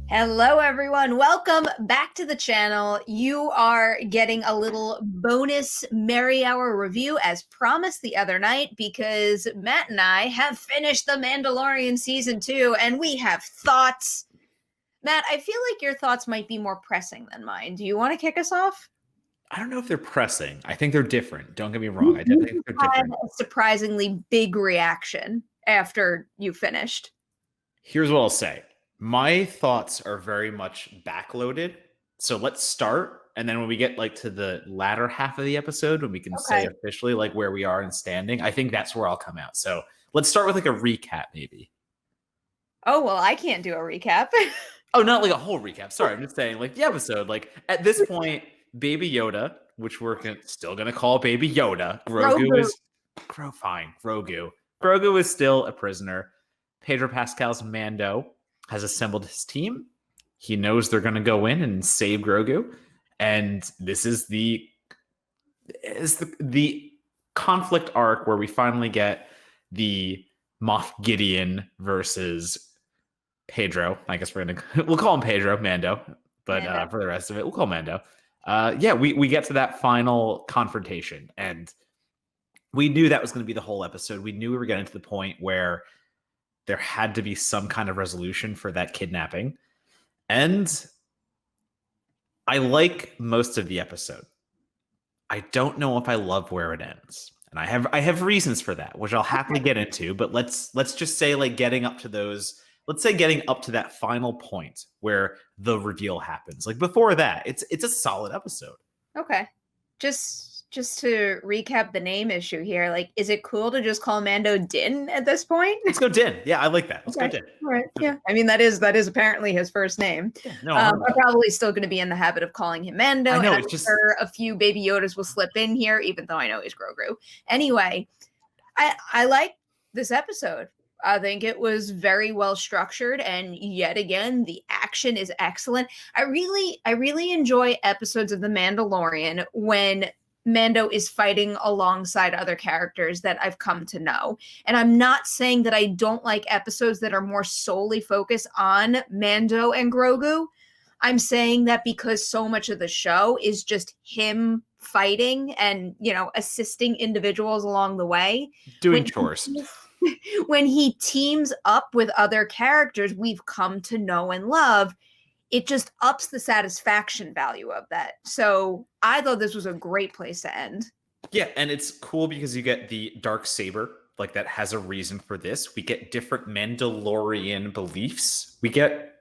Hello, everyone. Welcome back to the channel. You are getting a little bonus Merri Hour review as promised the other night because Matt and I have finished The Mandalorian Season 2 and we have thoughts. Matt, I feel like your thoughts might be more pressing than mine. Do you want to kick us off? I don't know if they're pressing. I think they're different. Don't get me wrong. I You definitely think they're had different. a surprisingly big reaction after you finished. Here's what I'll say. My thoughts are very much backloaded. So let's start. And then when we get to the latter half of the episode, when we can say Okay. officially where we are in standing, I think that's where I'll come out. So let's start with a recap, maybe. Oh, well, I can't do a recap. Oh, not a whole recap. Sorry, I'm just saying the episode. At this point, Baby Yoda, which still gonna call Baby Yoda, Grogu. Fine, Grogu. Grogu is still a prisoner. Pedro Pascal's Mando has assembled his team. He knows they're gonna go in and save Grogu, and this is the conflict arc where we finally get the Moff Gideon versus Pedro. I guess we'll call him Pedro Mando, but for the rest of it, we'll call him Mando. We get to that final confrontation, and we knew that was going to be the whole episode. We knew we were getting to the point where there had to be some kind of resolution for that kidnapping, and I like most of the episode. I don't know if I love where it ends, and I have reasons for that, which I'll happily get into. But let's just say getting up to those. Let's say getting up to that final point where the reveal happens. Before that, it's a solid episode. Okay. Just to recap the name issue here, is it cool to just call Mando Din at this point? Let's go Din. Yeah, I like that. Let's go Din. All right. Yeah. I mean, that is apparently his first name. Yeah, no, I'm probably still going to be in the habit of calling him Mando. I know, and I'm sure a few Baby Yodas will slip in here, even though I know he's Grogu. Anyway, I like this episode. I think it was very well structured, and yet again, the action is excellent. I really enjoy episodes of The Mandalorian when Mando is fighting alongside other characters that I've come to know. And I'm not saying that I don't like episodes that are more solely focused on Mando and Grogu. I'm saying that because so much of the show is just him fighting and, assisting individuals along the way. Doing chores. When he teams up with other characters we've come to know and love, it just ups the satisfaction value of that. So I thought this was a great place to end. Yeah, and it's cool because you get the Darksaber, that has a reason for this. We get different Mandalorian beliefs. We get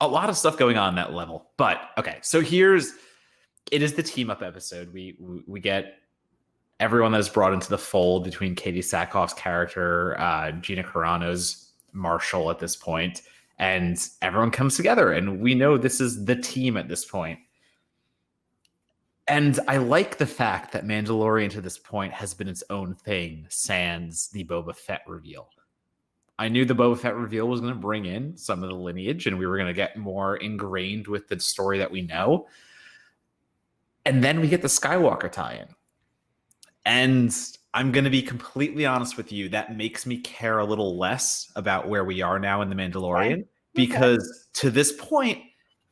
a lot of stuff going on that level. But okay, so it is the team up episode. We get everyone that is brought into the fold between Katie Sackhoff's character, Gina Carano's Marshall at this point, and everyone comes together, and we know this is the team at this point. And I like the fact that Mandalorian to this point has been its own thing sans the Boba Fett reveal. I knew the Boba Fett reveal was going to bring in some of the lineage, and we were going to get more ingrained with the story that we know. And then we get the Skywalker tie-in. And I'm going to be completely honest with you, that makes me care a little less about where we are now in The Mandalorian, because to this point,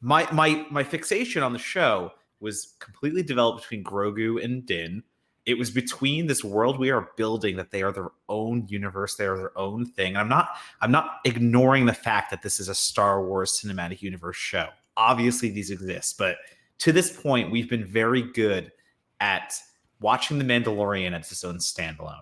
my fixation on the show was completely developed between Grogu and Din. It was between this world we are building, that they are their own universe, they are their own thing. And I'm not ignoring the fact that this is a Star Wars cinematic universe show. Obviously, these exist, but to this point, we've been very good at watching The Mandalorian as its own standalone.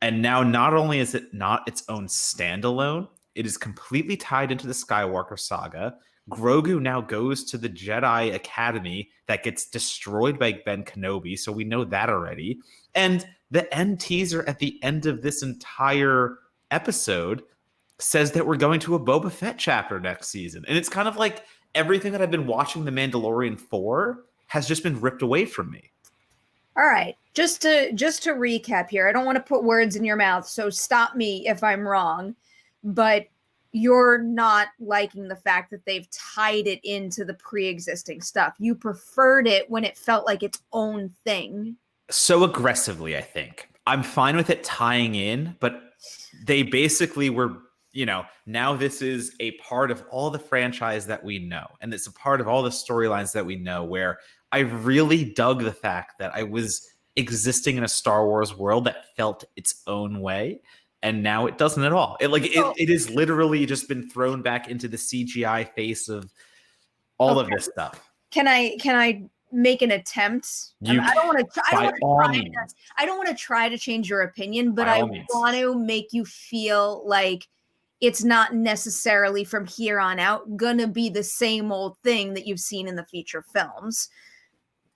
And now not only is it not its own standalone, it is completely tied into the Skywalker saga. Grogu now goes to the Jedi Academy that gets destroyed by Ben Kenobi, so we know that already. And the end teaser at the end of this entire episode says that we're going to a Boba Fett chapter next season. And it's kind of like everything that I've been watching The Mandalorian for has just been ripped away from me. All right, just to recap here, I don't want to put words in your mouth, so stop me if I'm wrong, but you're not liking the fact that they've tied it into the pre-existing stuff. You preferred it when it felt like its own thing. So aggressively, I think. I'm fine with it tying in, but they basically were now this is a part of all the franchise that we know. And it's a part of all the storylines that we know, where I really dug the fact that I was existing in a Star Wars world that felt its own way. And now it doesn't at all. It has literally just been thrown back into the CGI face of all of this stuff. Can I make an attempt? I don't want to try to change your opinion, but I want to make you feel like it's not necessarily from here on out gonna be the same old thing that you've seen in the feature films.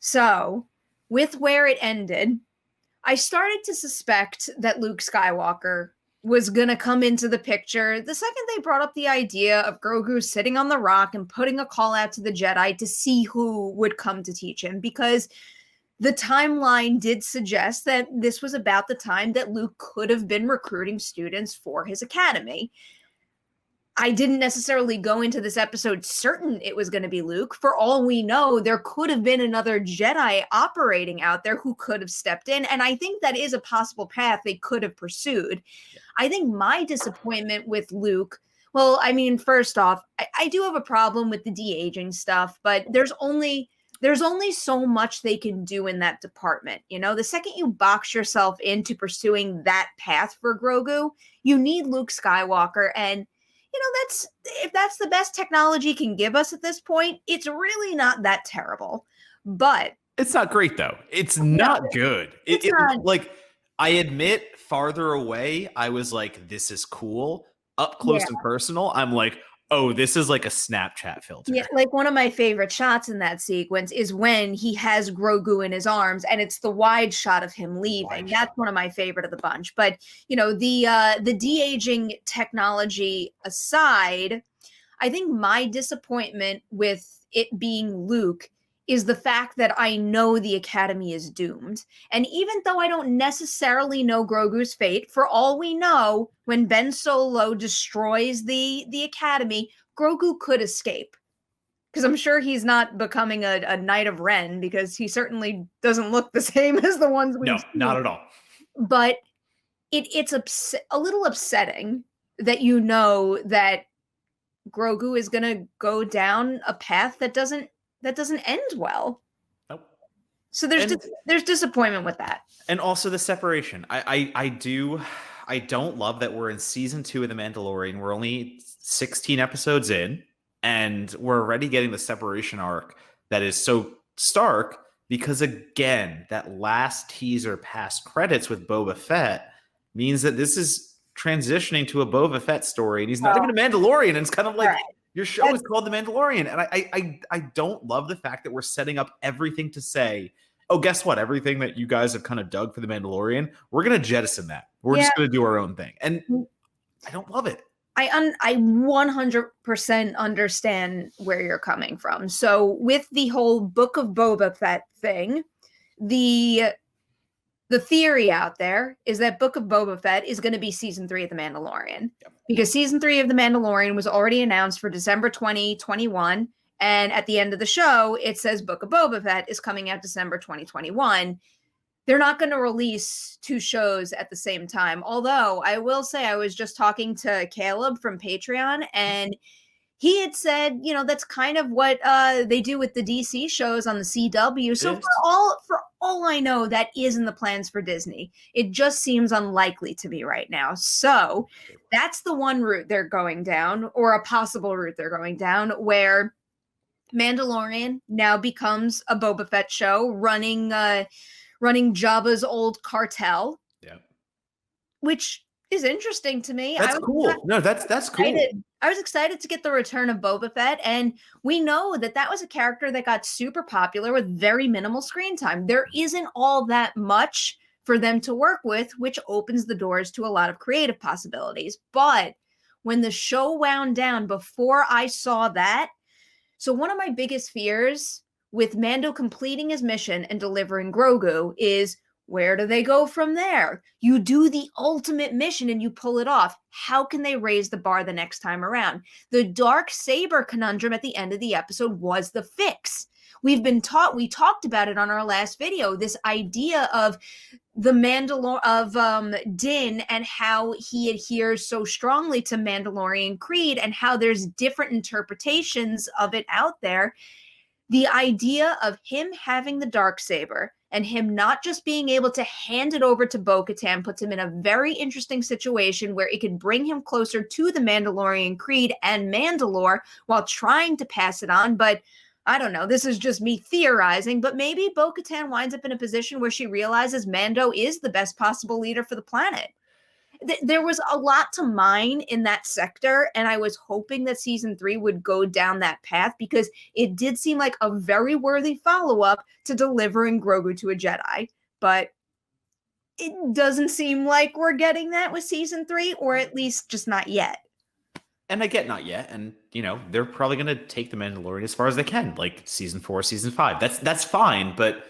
So, with where it ended, I started to suspect that Luke Skywalker was gonna come into the picture the second they brought up the idea of Grogu sitting on the rock and putting a call out to the Jedi to see who would come to teach him, because the timeline did suggest that this was about the time that Luke could have been recruiting students for his academy. I didn't necessarily go into this episode certain it was going to be Luke. For all we know, there could have been another Jedi operating out there who could have stepped in. And I think that is a possible path they could have pursued. I think my disappointment with Luke, well, I mean, first off, I do have a problem with the de-aging stuff, but there's only so much they can do in that department. The second you box yourself into pursuing that path for Grogu, you need Luke Skywalker. And if that's the best technology can give us at this point, it's really not that terrible. But it's not great, though. It's not good. It's not. Like, I admit, farther away, I was like, this is cool. Up close and personal, I'm like, oh, this is like a Snapchat filter. Yeah, like one of my favorite shots in that sequence is when he has Grogu in his arms, and it's the wide shot of him leaving. That's one of my favorite of the bunch. But the de-aging technology aside, I think my disappointment with it being Luke is the fact that I know the Academy is doomed. And even though I don't necessarily know Grogu's fate, for all we know, when Ben Solo destroys the Academy, Grogu could escape. Because I'm sure he's not becoming a Knight of Ren, because he certainly doesn't look the same as the ones we've seen. No, not at all. But it's a little upsetting that that Grogu is going to go down a path that doesn't end well. Nope. So there's disappointment with that. And also the separation. I don't love that we're in season 2 of The Mandalorian. We're only 16 episodes in, and we're already getting the separation arc that is so stark, because again, that last teaser past credits with Boba Fett means that this is transitioning to a Boba Fett story, and he's not even a Mandalorian. And it's kind of like, your show is called The Mandalorian. And I don't love the fact that we're setting up everything to say, oh, guess what? Everything that you guys have kind of dug for The Mandalorian, we're going to jettison that. We're just going to do our own thing. And I don't love it. I 100% understand where you're coming from. So with the whole Book of Boba Fett thing, the theory out there is that Book of Boba Fett is going to be season 3 of The Mandalorian. Yep. Because season 3 of The Mandalorian was already announced for December 2021. And at the end of the show, it says Book of Boba Fett is coming out December 2021. They're not going to release 2 shows at the same time. Although I will say, I was just talking to Caleb from Patreon, and he had said, that's kind of what they do with the DC shows on the CW. So for all I know, that is in the plans for Disney. It just seems unlikely to me right now. So that's the one route they're going down, or a possible route they're going down, where Mandalorian now becomes a Boba Fett show running Jabba's old cartel. Yeah. Which is interesting to me. That's cool. No, that's cool. I was excited to get the return of Boba Fett, and we know that was a character that got super popular with very minimal screen time. There isn't all that much for them to work with, which opens the doors to a lot of creative possibilities. But when the show wound down, before I saw that, so one of my biggest fears with Mando completing his mission and delivering Grogu is, where do they go from there? You do the ultimate mission and you pull it off. How can they raise the bar the next time around? The Darksaber conundrum at the end of the episode was the fix. We talked about it on our last video, this idea of the Din and how he adheres so strongly to Mandalorian creed and how there's different interpretations of it out there. The idea of him having the Darksaber and him not just being able to hand it over to Bo-Katan puts him in a very interesting situation where it could bring him closer to the Mandalorian creed and Mandalore while trying to pass it on. But I don't know, this is just me theorizing, but maybe Bo-Katan winds up in a position where she realizes Mando is the best possible leader for the planet. There was a lot to mine in that sector, and I was hoping that season 3 would go down that path because it did seem like a very worthy follow-up to delivering Grogu to a Jedi. But it doesn't seem like we're getting that with season 3, or at least just not yet. And I get not yet, and they're probably going to take the Mandalorian as far as they can, like season 4, season 5. That's fine, but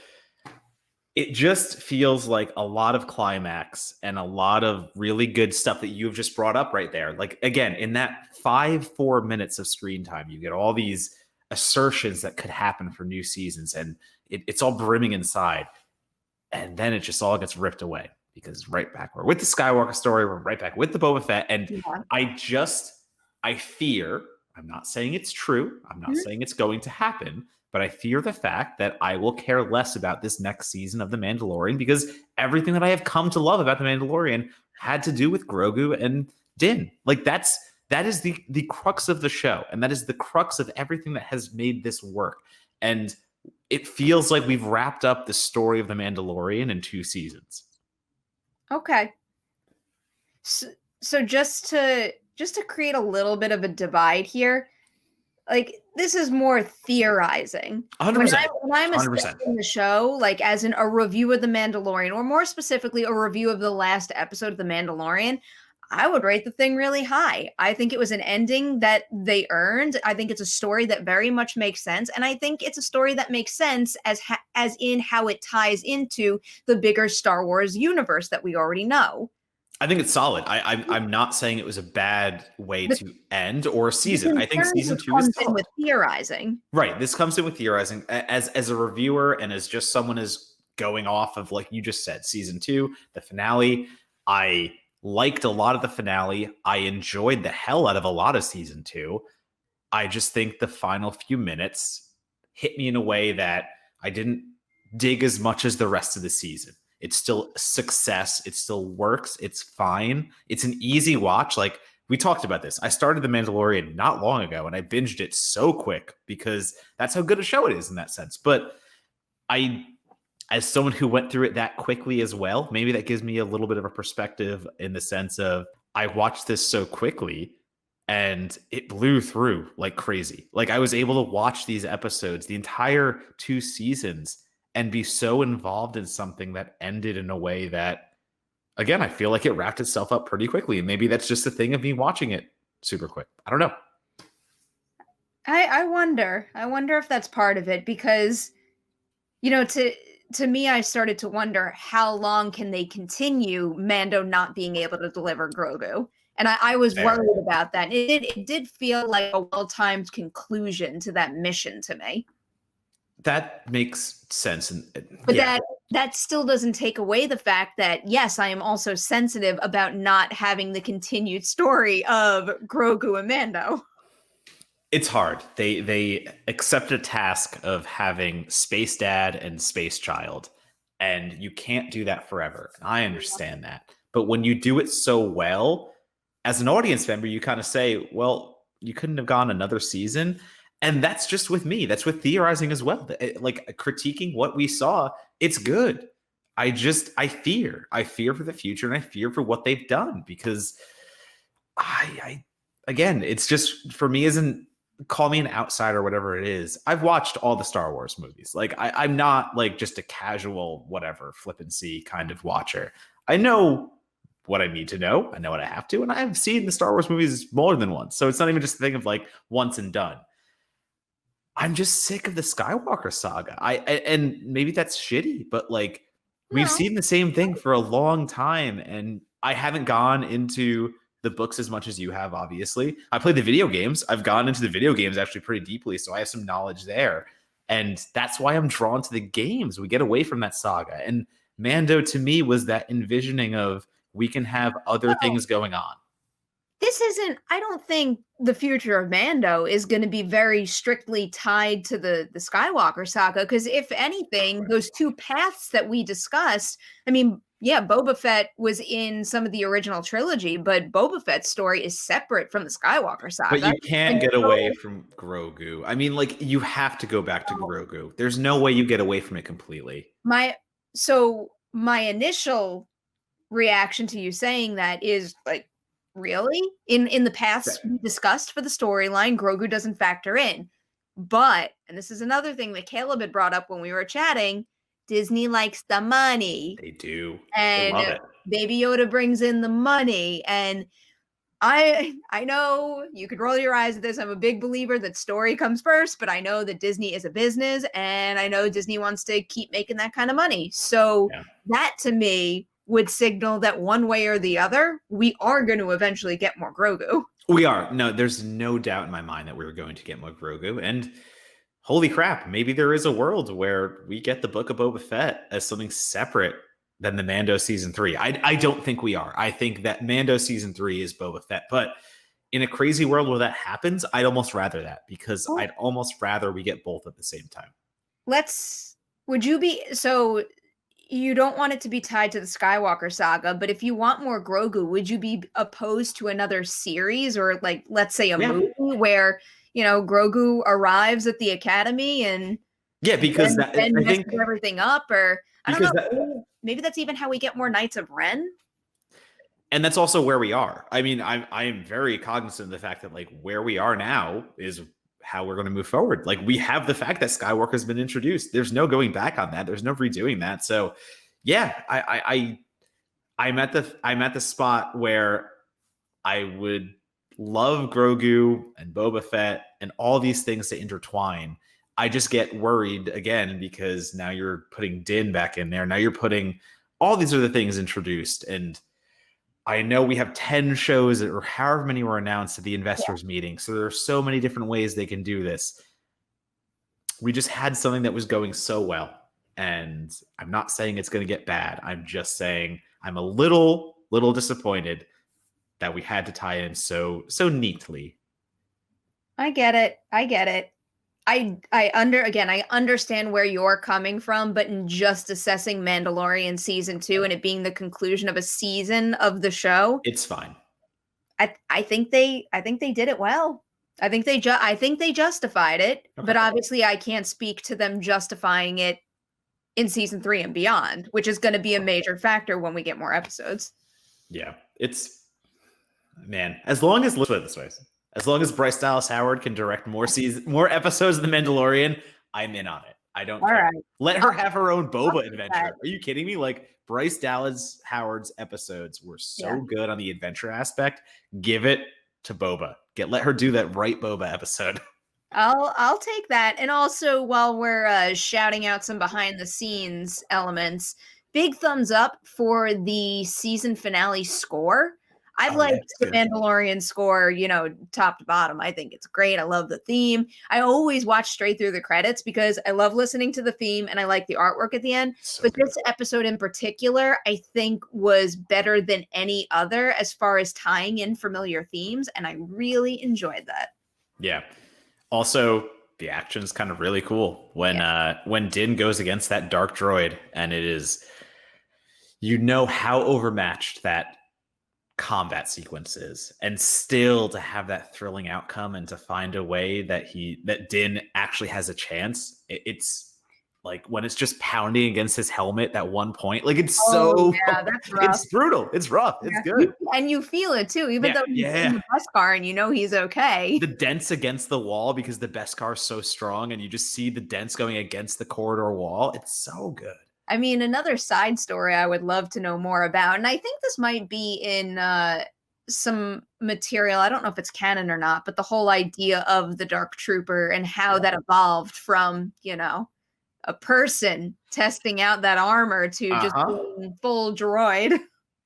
it just feels like a lot of climax and a lot of really good stuff that you've just brought up right there. Like, again, in that 4 minutes of screen time, you get all these assertions that could happen for new seasons, and it's all brimming inside. And then it just all gets ripped away because right back we're with the Skywalker story, we're right back with the Boba Fett, and yeah. I fear, I'm not saying it's true, I'm not saying it's going to happen, but I fear the fact that I will care less about this next season of The Mandalorian because everything that I have come to love about The Mandalorian had to do with Grogu and Din. Like that is the crux of the show, and that is the crux of everything that has made this work. And it feels like we've wrapped up the story of The Mandalorian in 2 seasons. Okay. So just to create a little bit of a divide here, like this is more theorizing. 100%. When I'm assessing the show, like as in a review of The Mandalorian, or more specifically, a review of the last episode of The Mandalorian, I would rate the thing really high. I think it was an ending that they earned. I think it's a story that very much makes sense. And I think it's a story that makes sense as in how it ties into the bigger Star Wars universe that we already know. I think it's solid. I'm not saying it was a bad way to end or a season. I think season 2 is solid. With theorizing. Right. This comes in with theorizing. As a reviewer and as just someone is going off of, like you just said, season 2, the finale, I liked a lot of the finale. I enjoyed the hell out of a lot of season 2. I just think the final few minutes hit me in a way that I didn't dig as much as the rest of the season. It's still a success. It still works. It's fine. It's an easy watch. Like we talked about this. I started The Mandalorian not long ago and I binged it so quick because that's how good a show it is in that sense. But as someone who went through it that quickly as well, maybe that gives me a little bit of a perspective in the sense of I watched this so quickly and it blew through like crazy. Like I was able to watch these episodes, the entire 2 seasons, and be so involved in something that ended in a way that, again, I feel like it wrapped itself up pretty quickly. And maybe that's just a thing of me watching it super quick. I don't know. I wonder if that's part of it because, to me, I started to wonder how long can they continue Mando not being able to deliver Grogu? And I was worried about that. It did feel like a well-timed conclusion to that mission to me. That makes sense. But that still doesn't take away the fact that, yes, I am also sensitive about not having the continued story of Grogu and Mando. It's hard. They accept a task of having Space Dad and Space Child, and you can't do that forever. I understand that. But when you do it so well, as an audience member, you kind of say, well, you couldn't have gone another season. And that's just with me. That's with theorizing as well. Like critiquing what we saw, it's good. I fear for the future and I fear for what they've done because again, it's just for me call me an outsider or whatever it is. I've watched all the Star Wars movies. Like I'm not like just a casual, whatever, flippancy kind of watcher. I know what I need to know. I know what I have to. And I've seen the Star Wars movies more than once. So it's not even just a thing of like once and done. I'm just sick of the Skywalker saga. And maybe that's shitty, but like we've seen the same thing for a long time. And I haven't gone into the books as much as you have, obviously. I played the video games. I've gone into the video games actually pretty deeply. So I have some knowledge there. And that's why I'm drawn to the games. We get away from that saga. And Mando to me was that envisioning of we can have other things going on. I don't think the future of Mando is going to be very strictly tied to the Skywalker saga, because if anything, those two paths that we discussed, I mean, yeah, Boba Fett was in some of the original trilogy, but Boba Fett's story is separate from the Skywalker saga. But you can't get away from Grogu. I mean, like, you have to go back to Grogu. There's no way you get away from it completely. My initial reaction to you saying that is like, really? In the paths we discussed for the storyline, Grogu doesn't factor in. But, and this is another thing that Caleb had brought up when we were chatting, Disney likes the money. They do. And they love it. Baby Yoda brings in the money. And I know you could roll your eyes at this. I'm a big believer that story comes first, but I know that Disney is a business, and I know Disney wants to keep making that kind of money. So that to me would signal that one way or the other, we are going to eventually get more Grogu. We are. No, there's no doubt in my mind that we're going to get more Grogu. And holy crap, maybe there is a world where we get the Book of Boba Fett as something separate than the Mando season 3. I don't think we are. I think that Mando season 3 is Boba Fett. But in a crazy world where that happens, I'd almost rather that, because I'd almost rather we get both at the same time. So you don't want it to be tied to the Skywalker saga, but if you want more Grogu, would you be opposed to another series, or like, let's say a movie where, Grogu arrives at the Academy and because then messes everything up, or I don't know, maybe that's even how we get more Knights of Ren. And that's also where we are. I mean, I am very cognizant of the fact that, like, where we are now is how we're going to move forward. Like, we have the fact that Skywalker has been introduced. There's no going back on that. There's no redoing that. So yeah, I'm at the spot where I would love Grogu and Boba Fett and all these things to intertwine. I just get worried again, because now you're putting Din back in there. Now you're putting all these other things introduced. And I know we have 10 shows or however many were announced at the investors meeting. So there are so many different ways they can do this. We just had something that was going so well. And I'm not saying it's going to get bad. I'm just saying I'm a little disappointed that we had to tie in so neatly. I get it. I understand where you're coming from, but in just assessing Mandalorian season 2 and it being the conclusion of a season of the show, it's fine. I think they did it well. I think they justified it, but obviously I can't speak to them justifying it in season 3 and beyond, which is going to be a major factor when we get more episodes. Yeah, as long as, let's put it this way, as long as Bryce Dallas Howard can direct more episodes of The Mandalorian, I'm in on it. I don't care. Right. Let her have her own Boba adventure. Are you kidding me? Like, Bryce Dallas Howard's episodes were so good on the adventure aspect. Give it to Boba. Let her do that right Boba episode. I'll take that. And also, while we're shouting out some behind the scenes elements, big thumbs up for the season finale score. I've liked the Mandalorian score, top to bottom. I think it's great. I love the theme. I always watch straight through the credits because I love listening to the theme and I like the artwork at the end. But this episode in particular, I think was better than any other as far as tying in familiar themes. And I really enjoyed that. Yeah. Also, the action's kind of really cool when Din goes against that dark droid, and it is, how overmatched that combat sequences, and still to have that thrilling outcome and to find a way that Din actually has a chance. It's like when it's just pounding against his helmet at one point, like it's that's rough. It's brutal. It's rough. It's good. And you feel it too, even though he's in the Beskar and he's okay. The dents against the wall because the Beskar is so strong and you just see the dents going against the corridor wall. It's so good. I mean, another side story I would love to know more about, and I think this might be in some material. I don't know if it's canon or not, but the whole idea of the Dark Trooper and how that evolved from, a person testing out that armor to just being full droid.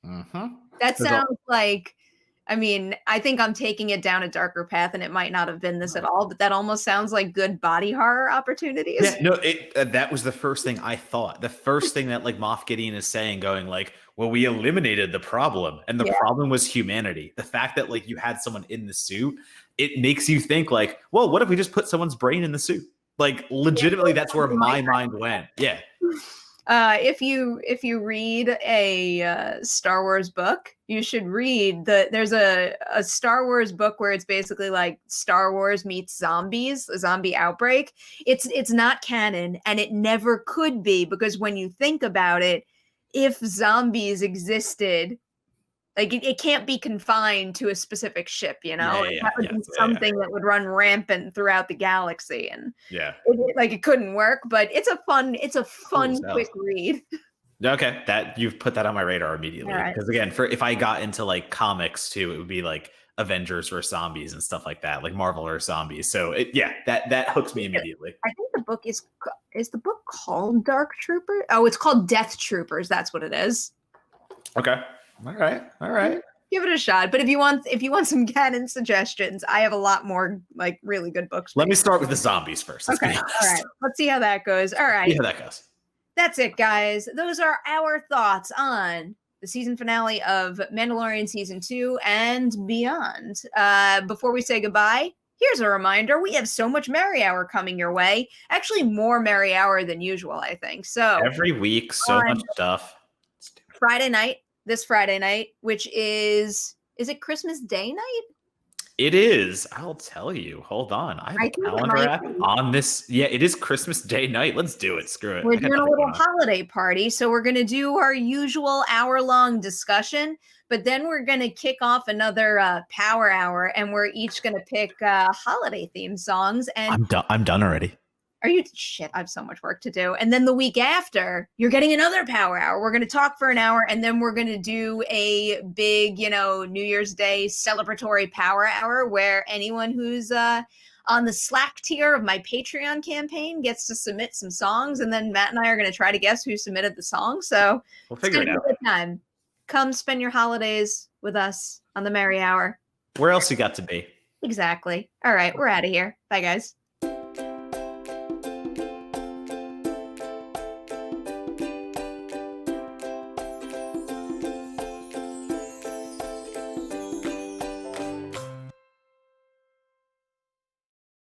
Mm-hmm. That sounds like I mean, I think I'm taking it down a darker path, and it might not have been this at all, but that almost sounds like good body horror opportunities. Yeah, no, that was the first thing I thought. The first thing that like Moff Gideon is saying, going like, "Well, we eliminated the problem, and the problem was humanity." The fact that like you had someone in the suit, it makes you think like, "Well, what if we just put someone's brain in the suit?" Like, legitimately, that's where my mind went. Yeah. If you read a Star Wars book, you should read there's a Star Wars book where it's basically like Star Wars meets zombies, a zombie outbreak. It's not canon, and it never could be, because when you think about it, if zombies existed, like it can't be confined to a specific ship, that would be something that would run rampant throughout the galaxy, and it couldn't work. But it's a fun quick read. Okay, that you've put that on my radar immediately, because again, if I got into like comics too, it would be like Avengers versus zombies and stuff like that, like Marvel or zombies. So that hooks me immediately. I think the book is the book called Dark Trooper? Oh, it's called Death Troopers. That's what it is. Okay. All right. Give it a shot. But if you want some canon suggestions, I have a lot more like really good books. Let me start with the zombies first. Okay. All right. Let's see how that goes. All right. See how that goes. That's it, guys. Those are our thoughts on the season finale of Mandalorian season 2 and beyond. Before we say goodbye, here's a reminder. We have so much Merri Hour coming your way. Actually, more Merri Hour than usual, I think. So every week, so much stuff. This Friday night, which is it Christmas Day night? It is. I'll tell you. Hold on. I have a calendar app on this. Yeah, it is Christmas Day night. Let's do it. Screw it. We're doing a little holiday party. So we're going to do our usual hour-long discussion, but then we're going to kick off another power hour, and we're each going to pick holiday-themed songs. And I'm done already. Are you shit? I have so much work to do. And then the week after, you're getting another power hour. We're going to talk for an hour, and then we're going to do a big, New Year's Day celebratory power hour where anyone who's on the Slack tier of my Patreon campaign gets to submit some songs, and then Matt and I are going to try to guess who submitted the song. So we'll figure it out. Good time. Come spend your holidays with us on the Merri Hour. Where else you got to be? Exactly. All right, we're out of here. Bye, guys.